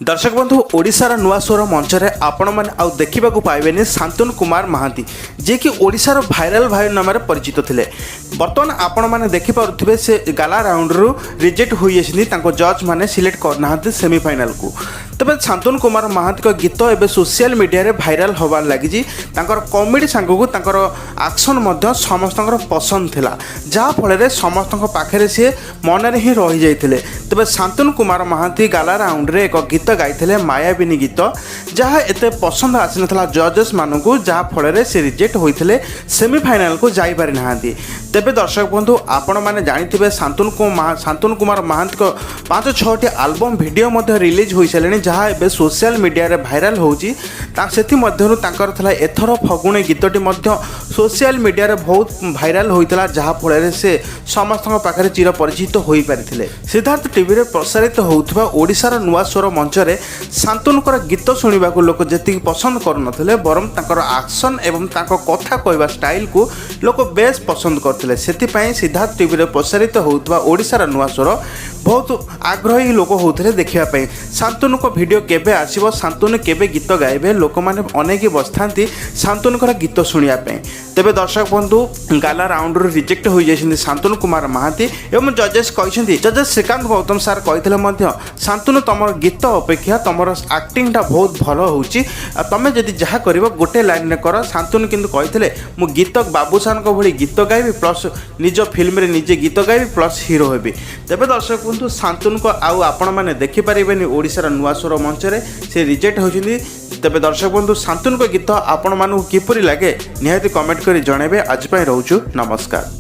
दर्शक बंधु ओडिशार नुआ स्वर मंच में आपण मैंने आउ देखा पाइबेनि शांतनु कुमार महांती जे कि ओडिशार भाइराल भाई नाम परिचित थे। बर्तमान आपण मैंने देखिपे से गाला राउंड रु रिजेक्ट हो जज मैंने सिलेक्ट करना सेमिफाइनाल को। तेज शांतनु कुमार महांती गीत एवं सोशल मीडिया रे भाइराल होबार लगी। कॉमेडी सांग को एक्शन समस्त पसंद थिला जहाँफल समस्त पाखे सी मन ही रही जाते। तेज शांतनु कुमार महांती गाला राउंड रे एक गीत गाई मायाबिनी गीत जहाँ एत पसंद आसी ना जजेस मानू जहाँफल से रिजेक्ट होते सेमिफाइनाल को जापारि ना। तेबे दर्शक बंधु आपण मैंने जानी शांतनु कुमार महांती 5-6टी आल्बम वीडियो रिलीज हो सारे जहाँ एवं सोशल मीडिया रे भाइराल होची। एथर फगुणी गीतटी सोशल मीडिया रे बहुत भाइराल होता जहाँफल से समस्त पाखे चिर परिचित हो पारि। सिद्धार्थ टीवी रे प्रसारित होउथबा ओडिशार नुआ स्वर मंच रे शांतनुकर गीत शुणा लोक जी पसंद करुनथिले बरम तांकर एक्शन एवं तांको कथा कहवा स्टाइल को लोक बेस पसंद करथिले। सेतिपई सिद्धार्थ टीवी रे प्रसारित होउथबा ओडिशार नुआ स्वर बहुत आग्रही लोक होते देखा। शांतनु को वीडियो केबे आसीबो, शांतनु केबे गीत गाइबे लोक माने अनेक बसथांती शांतनुकर गीत शुणियापे। तेबे दर्शक बंधु गाला राउंड रू रिजेक्ट हो जाइछिन शांतनु कुमार महांती एवं जजेस कहिसेंती जजेस श्रीकांत गौतम सार कहिथिले मध्य शांतनु तमर गीत अपेक्षा तमर एक्टिंग टा बहुत भल होउची तमे जदि जहा करबो गोटे लाइन रे कर। शांतनु किंतु कहिथिले मु गीत बाबूसान को भली गीत गाइबी प्लस निज फिल्म रे निजे गीत गाइबी प्लस हीरो हेबी। तेबे दर्शक बंधु शांतनु को आउ आपण माने देखि परिबेनी ओडिशार नुआ स्वर मंच रे से रिजेक्ट होजिनी। तेबे दर्शक बंधु शांतनु को गीत आपण मानु किपरि लागे निहाती कमेंट करी जणेबे। आज पय रहउछु नमस्कार।